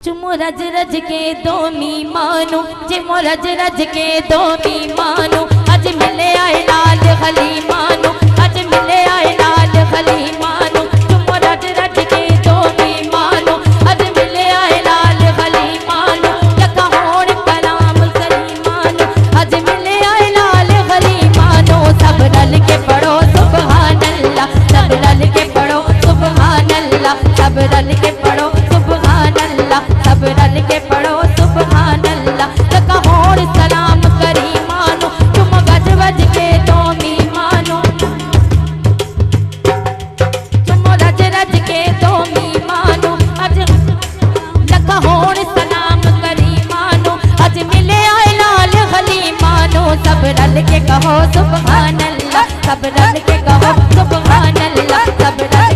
चुमो रज रज के दो मी मानो, जिमो रज रज के दो मी मानो, अज मिले आए लाल खली मानो, अज मिले आए लाल खली मानो। चुमो रज रज के दो मी मानो, अज मिले आए लाल खली मानो। यका होड़ कलाम सली मानो, अज मिले आए लाल खली मानो। सब रल के पढ़ो सुबहान अल्लाह, सब रल के पढ़ो सुबहान अल्लाह, सब रल के पढ़ो सुबहान अल्लाह, सब रल के पढ़ो सुबहान अल्लाह। लका होड़ सलाम करी मानो, तुम गज वज के दो मी मानो, तुम रज रज के दो मी मानो। अज लका होड़ सलाम करी मानो, अज मिले आए लाल खली मानो। सब रल के कहो सुबहान अल्लाह, सब रल के कहो सुबहान अल्लाह, सब रल